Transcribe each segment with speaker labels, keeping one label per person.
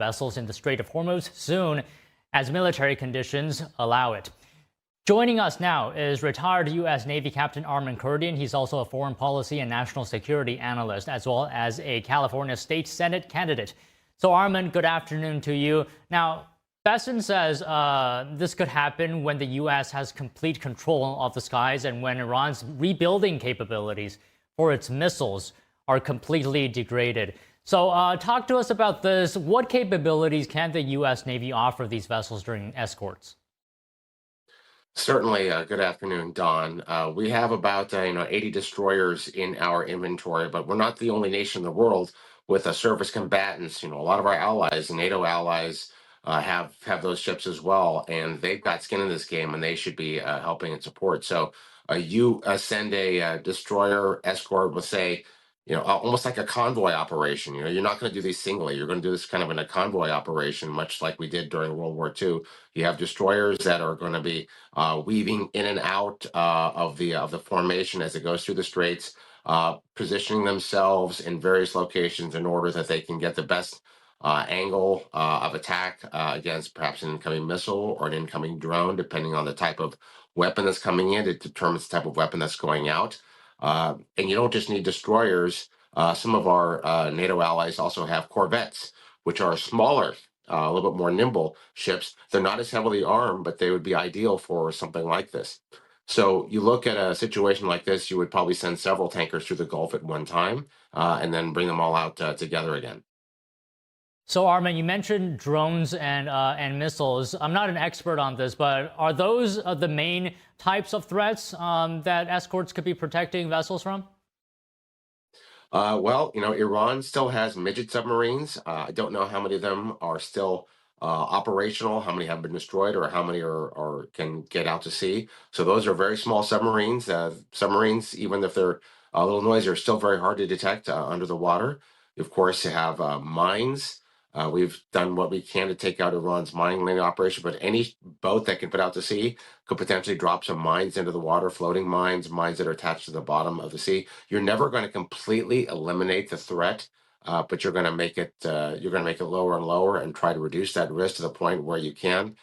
Speaker 1: vessels in the Strait of Hormuz soon as military conditions allow it. Joining us now is retired U.S. Navy Captain Armen Kurdian. He's also a foreign policy and national security analyst, as well as a California State Senate candidate. So, Armen, good afternoon to you. Now, Besson says this could happen when the U.S. has complete control of the skies and when Iran's rebuilding capabilities for its missiles are completely degraded. So talk to us about this. What capabilities can the U.S. Navy offer these vessels during escorts?
Speaker 2: Certainly. Good afternoon, Don. We have about 80 destroyers in our inventory, but we're not the only nation in the world with surface combatants. A lot of our allies, NATO allies, have those ships as well, and they've got skin in this game, and they should be helping and support. So you send a destroyer escort with, say, almost like a convoy operation. You're not going to do these singly. You're going to do this kind of in a convoy operation, much like we did during World War II. You have destroyers that are going to be weaving in and out of the formation as it goes through the straits, positioning themselves in various locations in order that they can get the best angle of attack against perhaps an incoming missile or an incoming drone, depending on the type of weapon that's coming in. It determines the type of weapon that's going out. And you don't just need destroyers. Some of our NATO allies also have corvettes, which are smaller, a little bit more nimble ships. They're not as heavily armed, but they would be ideal for something like this. So you look at a situation like this, you would probably send several tankers through the Gulf at one time and then bring them all out together again.
Speaker 1: So, Armen, you mentioned drones and missiles. I'm not an expert on this, but are those the main types of threats that escorts could be protecting vessels from?
Speaker 2: Well, Iran still has midget submarines. I don't know how many of them are still operational, how many have been destroyed, or how many are can get out to sea. So those are very small submarines. Submarines, even if they're a little noisy, are still very hard to detect under the water. You, of course, have mines. We've done what we can to take out Iran's mining landing operation, but any boat that can put out to sea could potentially drop some mines into the water, floating mines that are attached to the bottom of the sea. You're never going to completely eliminate the threat, but you're going to make it lower and lower and try to reduce that risk to the point where you can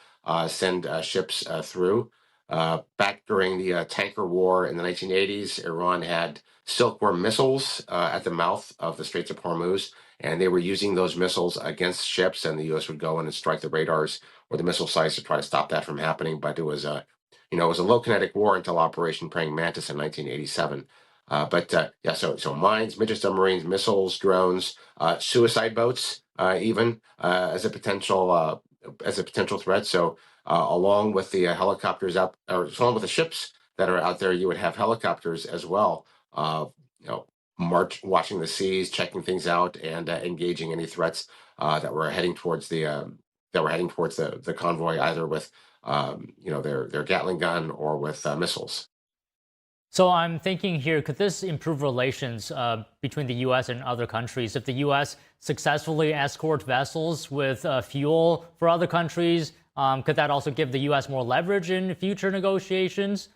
Speaker 2: send ships through. Back during the tanker war in the 1980s, Iran had silkworm missiles at the mouth of the Straits of Hormuz, and they were using those missiles against ships, and the U.S. would go in and strike the radars or the missile sites to try to stop that from happening. But it was a low kinetic war until Operation Praying Mantis in 1987. So mines, midget submarines, missiles, drones, suicide boats, even as a potential threat. So along with the helicopters along with the ships that are out there, you would have helicopters as well. Watching the seas, checking things out, and engaging any threats that were heading towards the convoy, either with their Gatling gun or with missiles.
Speaker 1: So I'm thinking here, could this improve relations between the U.S. and other countries if the U.S. successfully escort vessels with fuel for other countries? Could that also give the U.S. more leverage in future negotiations?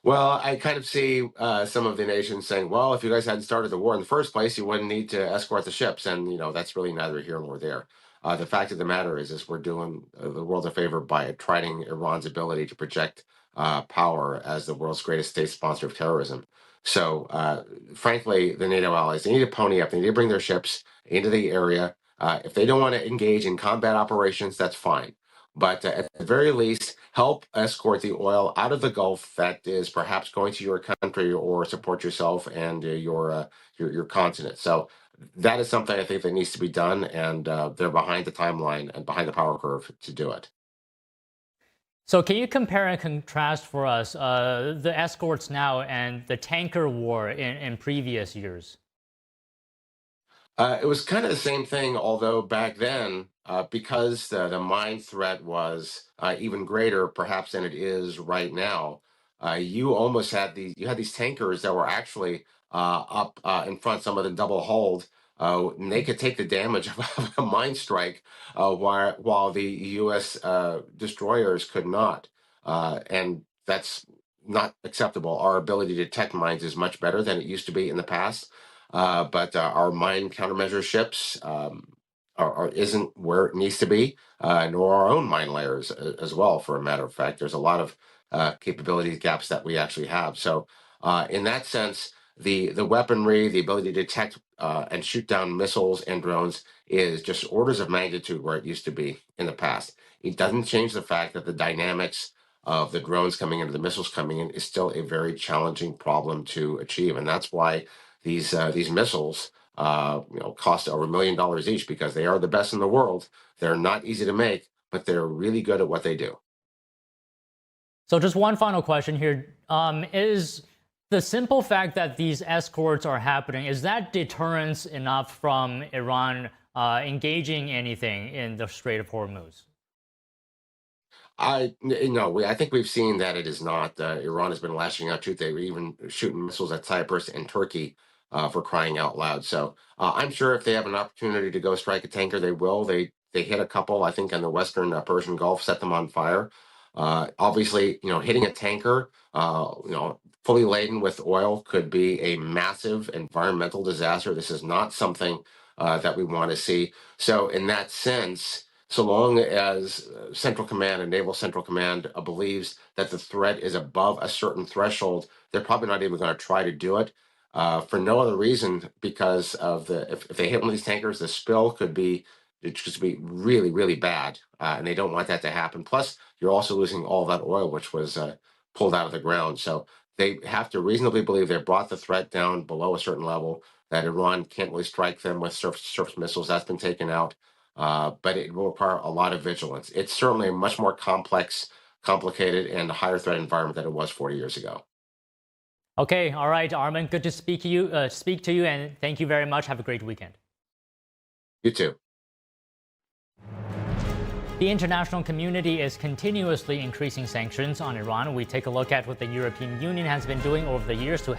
Speaker 2: Well, I kind of see some of the nations saying, well, if you guys hadn't started the war in the first place, you wouldn't need to escort the ships. And, that's really neither here nor there. The fact of the matter is we're doing the world a favor by trying Iran's ability to project power as the world's greatest state sponsor of terrorism. So, frankly, the NATO allies, they need to pony up. They need to bring their ships into the area. If they don't want to engage in combat operations, that's fine. But at the very least, help escort the oil out of the Gulf that is perhaps going to your country or support yourself and your continent. So that is something I think that needs to be done, and they're behind the timeline and behind the power curve to do it.
Speaker 1: So can you compare and contrast for us the escorts now and the tanker war in previous years?
Speaker 2: It was kind of the same thing, although back then, because the mine threat was even greater, perhaps than it is right now, you almost had these tankers that were actually up in front, some of them double hulled, and they could take the damage of a mine strike, while the U.S. Destroyers could not, and that's not acceptable. Our ability to detect mines is much better than it used to be in the past. but our mine countermeasure ships isn't where it needs to be, nor our own mine layers as well. For a matter of fact, there's a lot of capability gaps that we actually have. So in that sense, the weaponry, the ability to detect and shoot down missiles and drones is just orders of magnitude where it used to be in the past. It doesn't change the fact that the dynamics of the drones coming in, the missiles coming in, is still a very challenging problem to achieve, and that's why these missiles cost over $1 million each, because they are the best in the world. They're not easy to make, but they're really good at what they do.
Speaker 1: So just one final question here. Is the simple fact that these escorts are happening, is that deterrence enough from Iran engaging anything in the Strait of Hormuz?
Speaker 2: I think we've seen that it is not. Iran has been lashing out too. They were even shooting missiles at Cyprus and Turkey, for crying out loud. So I'm sure if they have an opportunity to go strike a tanker, they will. They hit a couple, I think, in the Western Persian Gulf, set them on fire. Obviously, hitting a tanker, fully laden with oil could be a massive environmental disaster. This is not something that we want to see. So in that sense, so long as Central Command and Naval Central Command believes that the threat is above a certain threshold, they're probably not even going to try to do it, for no other reason, because of if they hit one of these tankers, the spill could be really, really bad, and they don't want that to happen. Plus, you're also losing all that oil, which was pulled out of the ground. So they have to reasonably believe they brought the threat down below a certain level, that Iran can't really strike them with surface missiles. That's been taken out. But it will require a lot of vigilance. It's certainly a much more complex, complicated, and a higher threat environment than it was 40 years ago.
Speaker 1: Okay, all right, Armin, good to speak to you, and thank you very much. Have a great weekend.
Speaker 2: You too.
Speaker 1: The international community is continuously increasing sanctions on Iran. We take a look at what the European Union has been doing over the years to